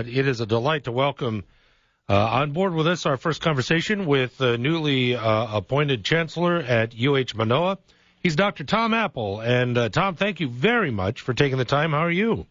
It is a delight to welcome on board with us our first conversation with the newly appointed Chancellor at UH Manoa. He's Dr. Tom Apple. And, Tom, thank you very much for taking the time. How are you?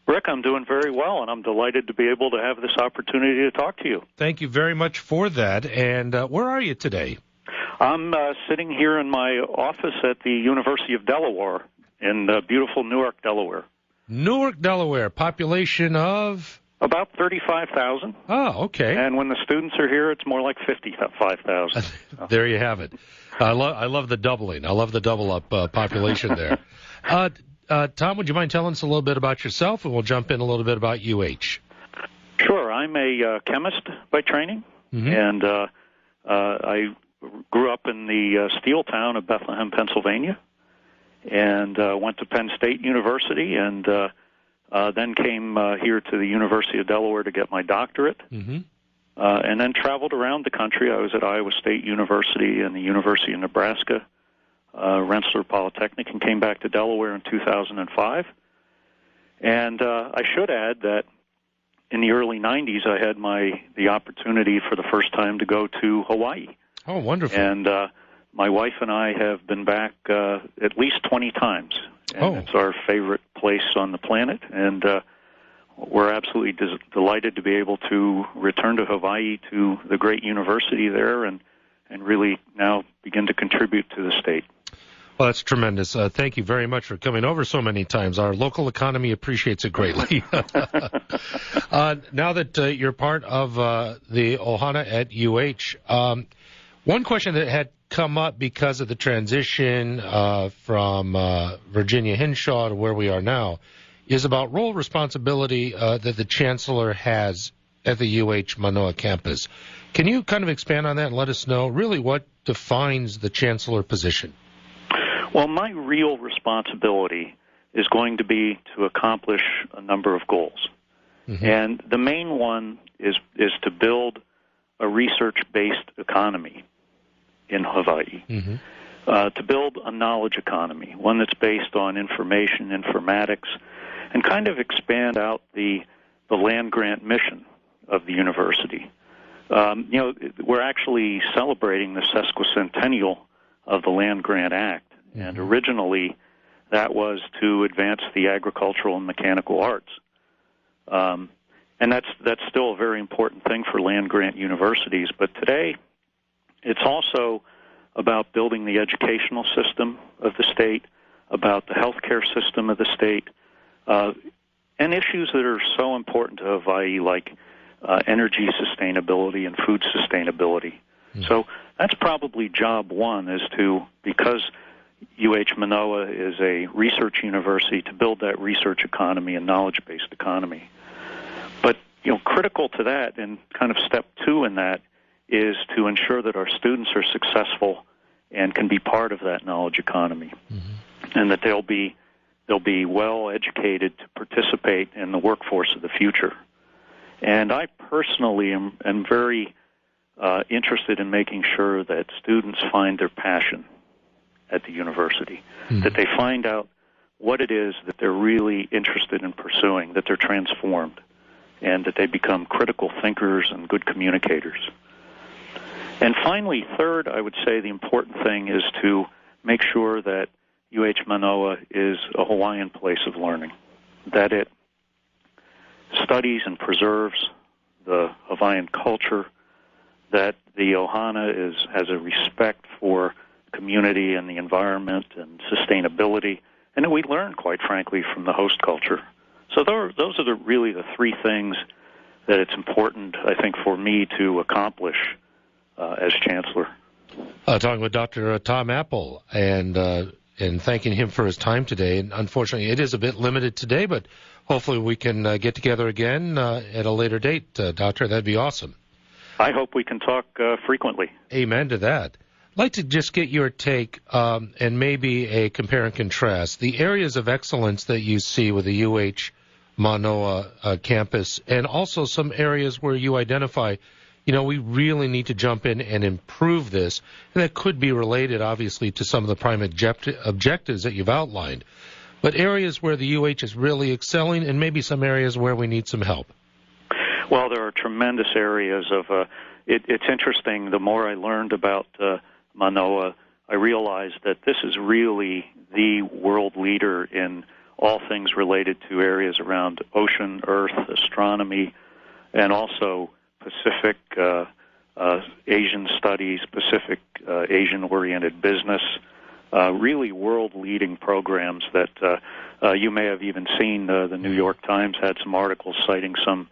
Rick, I'm doing very well, and I'm delighted to be able to have this opportunity to talk to you. Thank you very much for that. And where are you today? I'm sitting here in my office at the University of Delaware in beautiful Newark, Delaware. Newark, Delaware. Population of? About 35,000. Oh, okay. And when the students are here, it's more like 55,000. There you have it. I love the doubling. I love the double-up population there. Tom, would you mind telling us a little bit about yourself, and we'll jump in a little bit about UH? Sure. I'm a chemist by training, Mm-hmm. and I grew up in the steel town of Bethlehem, Pennsylvania, and went to Penn State University, and then came here to the University of Delaware to get my doctorate, and then traveled around the country. I was at Iowa State University and the University of Nebraska, Rensselaer Polytechnic, and came back to Delaware in 2005. And I should add that in the early 90s, I had the opportunity for the first time to go to Hawaii. Oh, wonderful. And my wife and I have been back at least 20 times. And It's our favorite place on the planet, and we're absolutely delighted to be able to return to Hawaii, to the great university there, and really now begin to contribute to the state. Well, that's tremendous. Thank you very much for coming over so many times. Our local economy appreciates it greatly. Now that you're part of the Ohana at UH, one question that had come up because of the transition from Virginia Henshaw to where we are now is about role responsibility that the Chancellor has at the UH Manoa campus. Can you kind of expand on that and let us know really what defines the Chancellor position? Well, my real responsibility is going to be to accomplish a number of goals. And the main one is to build a research-based economy in Hawaii, to build a knowledge economy, one that's based on information, informatics, and kind of expand out the land-grant mission of the university. We're actually celebrating the sesquicentennial of the Land-Grant Act, and originally that was to advance the agricultural and mechanical arts. And that's still a very important thing for land-grant universities, but today it's also about building the educational system of the state, about the healthcare system of the state, and issues that are so important to Hawaii like energy sustainability and food sustainability. So that's probably job one, is because UH Manoa is a research university, to build that research economy and knowledge-based economy. But, critical to that, and kind of step two in that, is to ensure that our students are successful and can be part of that knowledge economy, and that they'll be well educated to participate in the workforce of the future. And I personally am very interested in making sure that students find their passion at the university, that they find out what it is that they're really interested in pursuing, that they're transformed, and that they become critical thinkers and good communicators. And finally, third, I would say the important thing is to make sure that UH Manoa is a Hawaiian place of learning, that it studies and preserves the Hawaiian culture, that the Ohana has a respect for community and the environment and sustainability, and that we learn, quite frankly, from the host culture. So those are really the three things that it's important, I think, for me to accomplish as Chancellor. Talking with Dr. Tom Apple and thanking him for his time today. And unfortunately, it is a bit limited today, but hopefully we can get together again at a later date, Doctor. That'd be awesome. I hope we can talk frequently. Amen to that. I'd like to just get your take and maybe a compare and contrast. The areas of excellence that you see with the UH Manoa campus, and also some areas where you identify, we really need to jump in and improve this. And that could be related, obviously, to some of the prime objectives that you've outlined. But areas where the UH is really excelling, and maybe some areas where we need some help. Well, there are tremendous areas of. It's interesting. The more I learned about Manoa, I realized that this is really the world leader in all things related to areas around ocean, earth, astronomy, and also Pacific Asian studies, Pacific Asian-oriented business. Really world-leading programs that you may have even seen. The New York Times had some articles citing some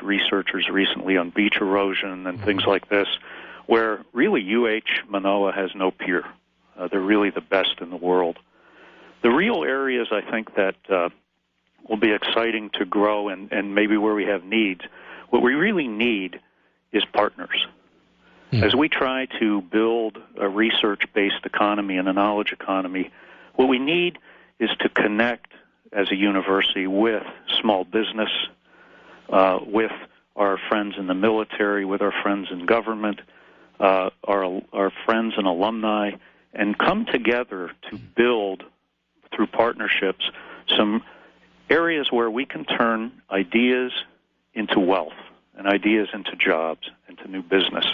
researchers recently on beach erosion and things like this, where really Manoa has no peer. They're really the best in the world. The real areas I think that will be exciting to grow and maybe where we have needs, what we really need is partners. As we try to build a research-based economy and a knowledge economy, what we need is to connect as a university with small business, with our friends in the military, with our friends in government, our friends and alumni, and come together to build, through partnerships, some areas where we can turn ideas into wealth and ideas into jobs, into new business.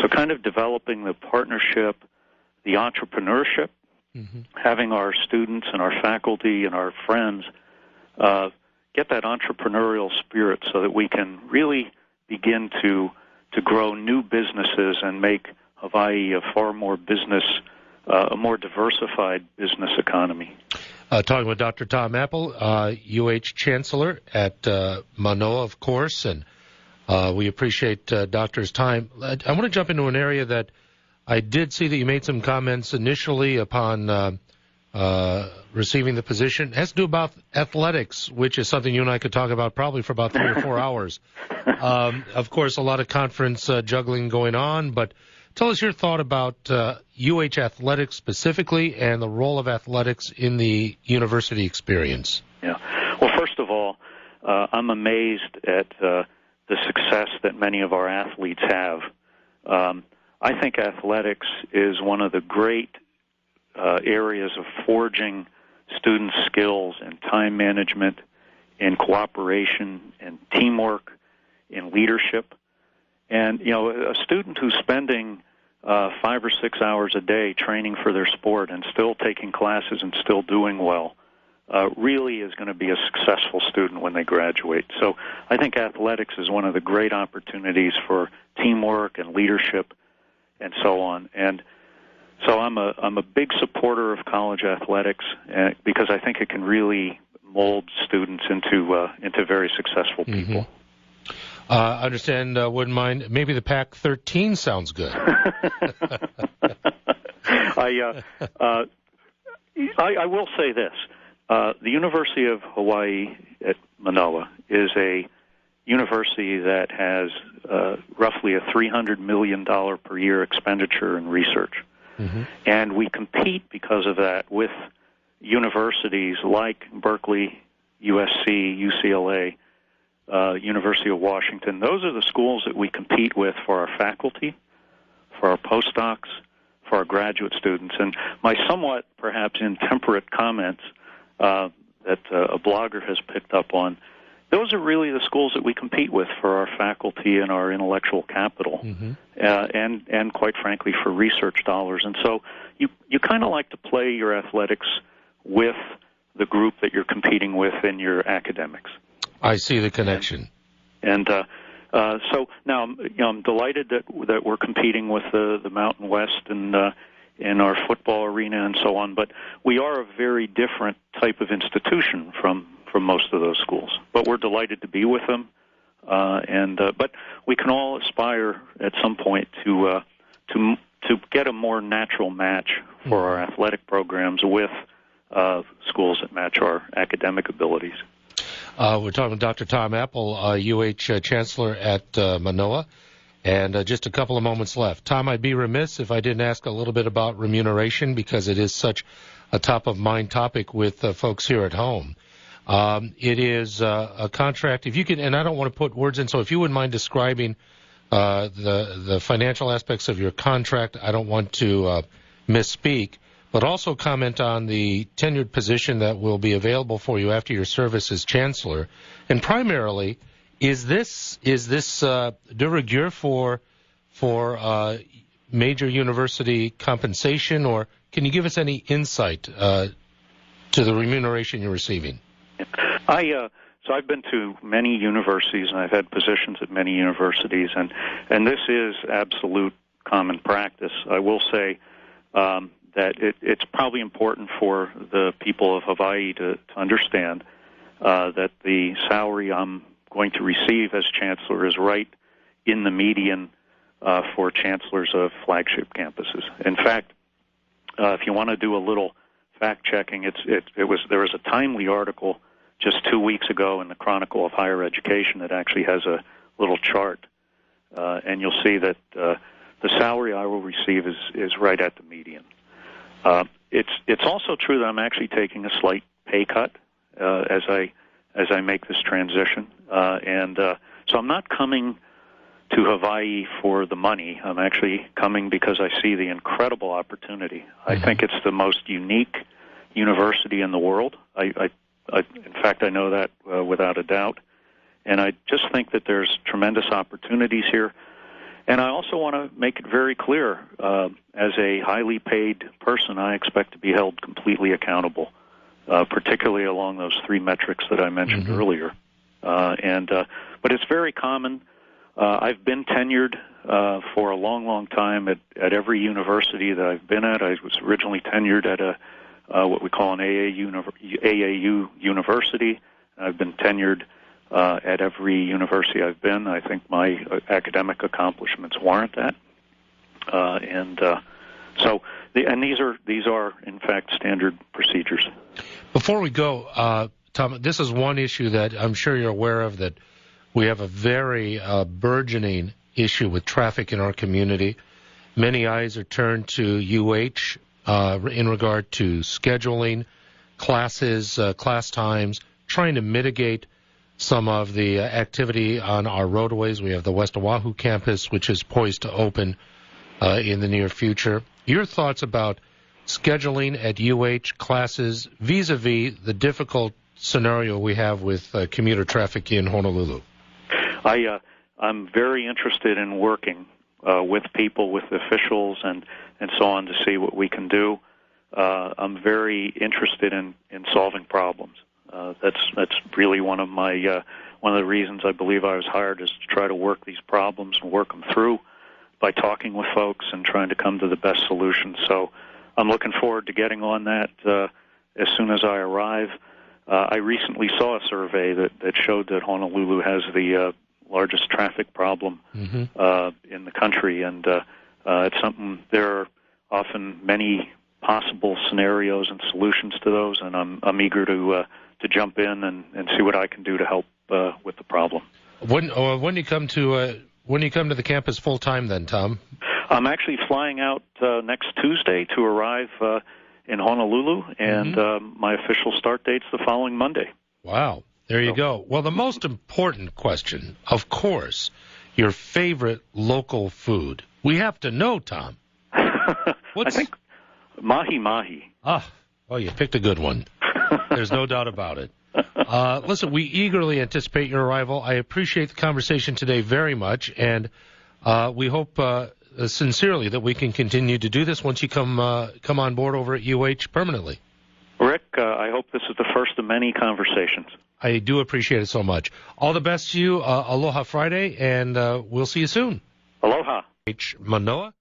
So kind of developing the partnership, the entrepreneurship, having our students and our faculty and our friends get that entrepreneurial spirit so that we can really begin to grow new businesses and make Hawaii a far more a more diversified business economy. Talking with Dr. Tom Apple, Chancellor at Manoa, of course, and we appreciate Doctor's time. I want to jump into an area that I did see that you made some comments initially upon receiving the position. It has to do about athletics, which is something you and I could talk about probably for about 3 or 4 hours. Of course, a lot of conference juggling going on, but tell us your thought about athletics specifically and the role of athletics in the university experience. Yeah. Well, first of all, I'm amazed at the success that many of our athletes have. I think athletics is one of the great areas of forging student skills and time management and cooperation and teamwork and leadership. And, a student who's spending 5 or 6 hours a day training for their sport and still taking classes and still doing well really is going to be a successful student when they graduate. So I think athletics is one of the great opportunities for teamwork and leadership and so on. And so I'm a big supporter of college athletics because I think it can really mold students into very successful people. I understand, wouldn't mind, maybe the Pac-13 sounds good. I will say this. The University of Hawaii at Manoa is a university that has roughly a $300 million per year expenditure in research. And we compete because of that with universities like Berkeley, USC, UCLA, University of Washington. Those are the schools that we compete with for our faculty, for our postdocs, for our graduate students. And my somewhat, perhaps, intemperate comments that a blogger has picked up on, those are really the schools that we compete with for our faculty and our intellectual capital, and quite frankly, for research dollars. And so you kind of like to play your athletics with the group that you're competing with in your academics. I see the connection. And so now I'm delighted that we're competing with the Mountain West and in our football arena and so on, but we are a very different type of institution from most of those schools. But we're delighted to be with them, but we can all aspire at some point to get a more natural match for our athletic programs with schools that match our academic abilities. We're talking with Dr. Tom Apple, Chancellor at Manoa, and just a couple of moments left. Tom, I'd be remiss if I didn't ask a little bit about remuneration because it is such a top-of-mind topic with folks here at home. It is a contract, if you can, and I don't want to put words in, so if you wouldn't mind describing the financial aspects of your contract, I don't want to misspeak, but also comment on the tenured position that will be available for you after your service as Chancellor. And primarily, Is this de rigueur for major university compensation, or can you give us any insight to the remuneration you're receiving? So I've been to many universities, and I've had positions at many universities, and this is absolute common practice. I will say that it's probably important for the people of Hawaii to understand that the salary I'm going to receive as chancellor is right in the median for chancellors of flagship campuses. In fact, if you want to do a little fact checking, there was a timely article just 2 weeks ago in the Chronicle of Higher Education that actually has a little chart, and you'll see that the salary I will receive is right at the median. It's also true that I'm actually taking a slight pay cut as I make this transition, and so I'm not coming to Hawaii for the money. I'm actually coming because I see the incredible opportunity. I think it's the most unique university in the world. In fact, I know that without a doubt, and I just think that there's tremendous opportunities here. And I also want to make it very clear, as a highly paid person, I expect to be held completely accountable, particularly along those three metrics that I mentioned earlier. But it's very common. I've been tenured for a long, long time at every university that I've been at. I was originally tenured at what we call an AAU university. I've been tenured at every university I've been. I think my academic accomplishments warrant that. These are in fact standard procedures. Before we go, Tom, this is one issue that I'm sure you're aware of, that we have a very burgeoning issue with traffic in our community. Many eyes are turned to UH in regard to scheduling classes, class times, trying to mitigate some of the activity on our roadways. We have the West Oahu campus, which is poised to open in the near future. Your thoughts about scheduling at UH classes vis-a-vis the difficult scenario we have with commuter traffic in Honolulu? I'm very interested in working with people, with officials, and so on to see what we can do. I'm very interested in solving problems. That's really one of the reasons I believe I was hired, is to try to work these problems and work them through by talking with folks and trying to come to the best solution. So I'm looking forward to getting on that as soon as I arrive. I recently saw a survey that showed that Honolulu has the largest traffic problem in the country, and it's something. There are often many possible scenarios and solutions to those, and I'm eager to jump in and see what I can do to help with the problem. When do you come to the campus full time then, Tom? I'm actually flying out next Tuesday to arrive in Honolulu, and my official start date's the following Monday. Wow. There you go. Well, the most important question, of course, your favorite local food. We have to know, Tom. I think mahi-mahi. Oh, you picked a good one. There's no doubt about it. Listen, we eagerly anticipate your arrival. I appreciate the conversation today very much, and we hope sincerely that we can continue to do this once you come on board over at UH permanently. Rick, I hope this is the first of many conversations. I do appreciate it so much. All the best to you. Aloha Friday, and we'll see you soon. Aloha. Manoa.